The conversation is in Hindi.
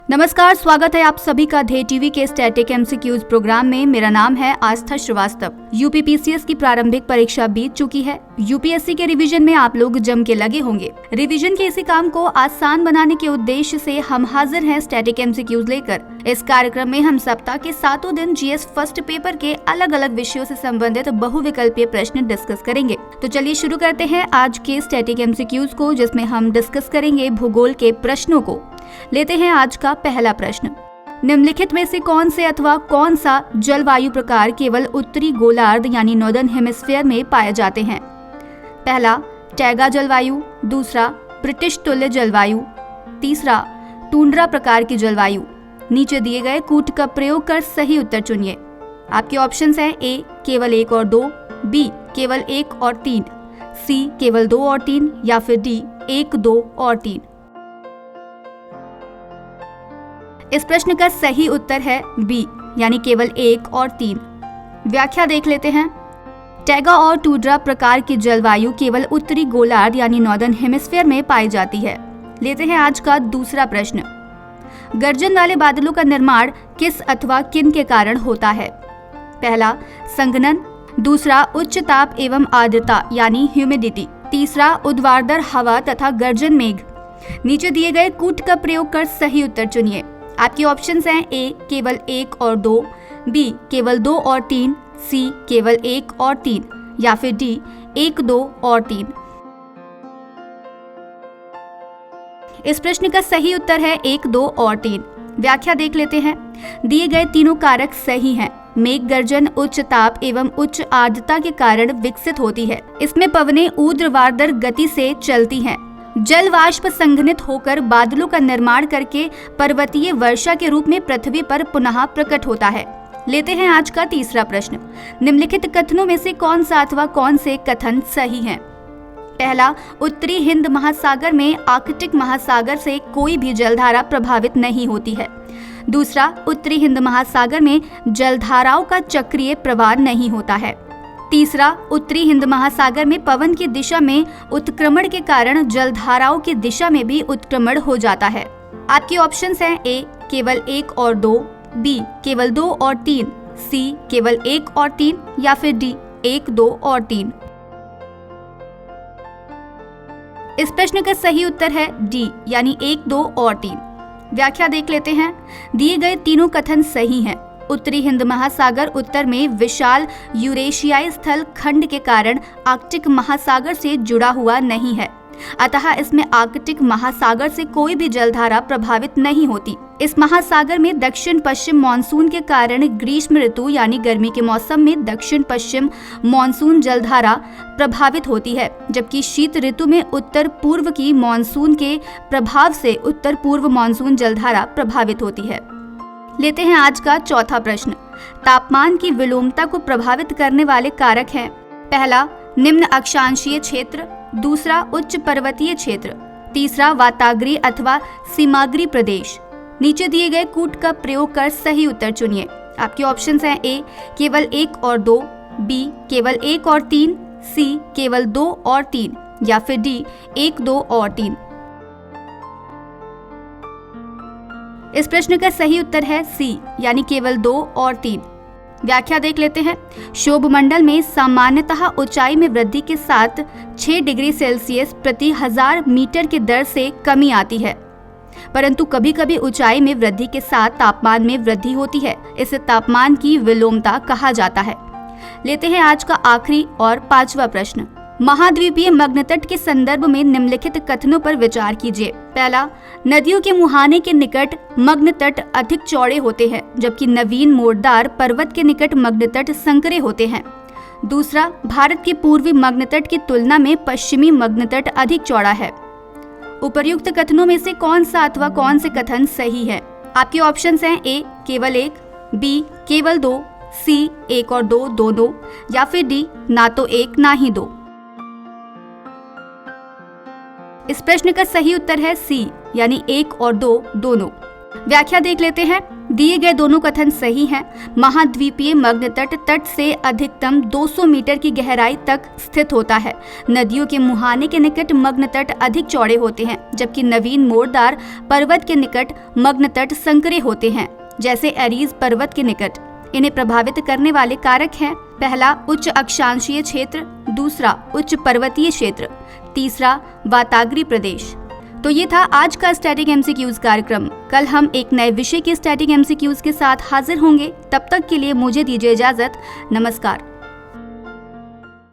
नमस्कार, स्वागत है आप सभी का ध्येय टीवी के स्टैटिक एमसीक्यूज प्रोग्राम में। मेरा नाम है आस्था श्रीवास्तव। यूपीपीसीएस की प्रारंभिक परीक्षा बीत चुकी है। यूपीएससी के रिवीजन में आप लोग जम के लगे होंगे। रिवीजन के इसी काम को आसान बनाने के उद्देश्य से हम हाजिर हैं स्टैटिक एमसीक्यूज लेकर। इस कार्यक्रम में हम सप्ताह के 7 दिन जीएस फर्स्ट पेपर के अलग अलग विषयों से संबंधित बहुविकल्पीय प्रश्न डिस्कस करेंगे। तो चलिए शुरू करते हैं आज के स्टैटिक एमसीक्यूज को, जिसमें हम डिस्कस करेंगे भूगोल के प्रश्नों को। लेते हैं आज का पहला प्रश्न। निम्नलिखित में से कौन से अथवा कौन सा जलवायु प्रकार केवल उत्तरी गोलार्ध यानी नॉर्दर्न हेमिस्फीयर में पाए जाते हैं? पहला टैगा जलवायु, दूसरा ब्रिटिश तुल्य जलवायु, तीसरा टुंड्रा प्रकार की जलवायु। नीचे दिए गए कूट का प्रयोग कर सही उत्तर चुनिए। आपके ऑप्शंस हैं ए केवल 1 और 2, बी केवल 1 और 3, सी केवल 2 और 3 या फिर डी 1, 2 और 3। इस प्रश्न का सही उत्तर है बी यानी केवल 1 और 3। व्याख्या देख लेते हैं। टैगा और टुंड्रा प्रकार की जलवायु केवल उत्तरी गोलार्ध यानी नॉर्दर्न हेमिस्फीयर में पाई जाती है। लेते हैं आज का दूसरा प्रश्न। गर्जन वाले बादलों का निर्माण किस अथवा किन के कारण होता है? पहला संघनन, दूसरा उच्च ताप एवं आर्द्रता यानी ह्यूमिडिटी, तीसरा ऊर्ध्वाधर हवा तथा गर्जन मेघ। नीचे दिए गए कूट का प्रयोग कर सही उत्तर चुनिए। आपके ऑप्शंस हैं ए केवल 1 और 2, बी केवल 2 और 3, सी केवल 1 और 3 या फिर डी 1, 2 और 3। इस प्रश्न का सही उत्तर है 1, 2 और 3। व्याख्या देख लेते हैं। दिए गए तीनों कारक सही हैं। मेघ गर्जन उच्च ताप एवं उच्च आर्द्रता के कारण विकसित होती है। इसमें पवनें ऊर्ध्वाधर गति से चलती हैं। जल वाष्प संघनित होकर बादलों का निर्माण करके पर्वतीय वर्षा के रूप में पृथ्वी पर पुनः प्रकट होता है। लेते हैं आज का तीसरा प्रश्न। निम्नलिखित कथनों में से कौन सा अथवा कौन से कथन सही हैं? पहला उत्तरी हिंद महासागर में आर्कटिक महासागर से कोई भी जलधारा प्रभावित नहीं होती है। दूसरा उत्तरी हिंद महासागर में जलधाराओं का चक्रीय प्रवाह नहीं होता है। तीसरा उत्तरी हिंद महासागर में पवन की दिशा में उत्क्रमण के कारण जलधाराओं की दिशा में भी उत्क्रमण हो जाता है। आपके ऑप्शंस हैं ए केवल 1 और 2, बी केवल 2 और 3, सी केवल 1 और 3 या फिर डी 1, 2 और 3। इस प्रश्न का सही उत्तर है डी यानी 1, 2 और 3। व्याख्या देख लेते हैं। दिए गए तीनों कथन सही हैं। उत्तरी हिंद महासागर उत्तर में विशाल यूरेशियाई स्थल खंड के कारण आर्कटिक महासागर से जुड़ा हुआ नहीं है, अतः इसमें आर्कटिक महासागर से कोई भी जलधारा प्रभावित नहीं होती। इस महासागर में दक्षिण पश्चिम मानसून के कारण ग्रीष्म ऋतु यानी गर्मी के मौसम में दक्षिण पश्चिम मानसून जलधारा प्रभावित होती है, जबकि शीत ऋतु में उत्तर पूर्व की मानसून के प्रभाव से उत्तर पूर्व मानसून जलधारा प्रभावित होती है। लेते हैं आज का चौथा प्रश्न। तापमान की विलोमता को प्रभावित करने वाले कारक हैं। पहला निम्न अक्षांशीय क्षेत्र, दूसरा उच्च पर्वतीय क्षेत्र, तीसरा वाताग्रीय अथवा सीमाग्री प्रदेश। नीचे दिए गए कूट का प्रयोग कर सही उत्तर चुनिए। आपके ऑप्शंस हैं ए केवल 1 और 2, बी केवल 1 और 3, सी केवल 2 और 3 या फिर डी 1, 2 और 3। इस प्रश्न का सही उत्तर है सी यानी केवल 2 और 3। व्याख्या देख लेते हैं। शोभमंडल में सामान्यतः ऊंचाई में वृद्धि के साथ 6 डिग्री सेल्सियस प्रति 1000 मीटर की दर से कमी आती है, परंतु कभी कभी ऊंचाई में वृद्धि के साथ तापमान में वृद्धि होती है। इसे तापमान की विलोमता कहा जाता है। लेते हैं आज का आखिरी और 5वां प्रश्न। महाद्वीपीय मग्नतट के संदर्भ में निम्नलिखित कथनों पर विचार कीजिए। पहला नदियों के मुहाने के निकट मग्नतट अधिक चौड़े होते हैं, जबकि नवीन मोड़दार पर्वत के निकट मग्नतट संकरे होते हैं। दूसरा भारत के पूर्वी मग्नतट की तुलना में पश्चिमी मग्नतट अधिक चौड़ा है। उपर्युक्त कथनों में से कौन सा अथवा कौन से कथन सही है? आपके ऑप्शंस हैं ए केवल 1, बी केवल 2, सी 1 और 2 दोनों या फिर डी ना तो 1 ना ही 2। इस प्रश्न का सही उत्तर है सी यानी 1 और 2 दोनों। व्याख्या देख लेते हैं। दिए गए दोनों कथन सही हैं। महाद्वीपीय मग्न तट से अधिकतम 200 मीटर की गहराई तक स्थित होता है। नदियों के मुहाने के निकट मग्न तट अधिक चौड़े होते हैं, जबकि नवीन मोरदार पर्वत के निकट मग्न तट संकरे होते हैं, जैसे एरीज पर्वत के निकट। इन्हें प्रभावित करने वाले कारक हैं: पहला, उच्च अक्षांशीय क्षेत्र; दूसरा, उच्च पर्वतीय क्षेत्र; तीसरा, वाताग्री प्रदेश। तो ये था आज का स्टैटिक एमसीक्यूज कार्यक्रम। कल हम एक नए विषय के स्टैटिक एमसीक्यूज के साथ हाजिर होंगे। तब तक के लिए मुझे दीजिए इजाजत। नमस्कार।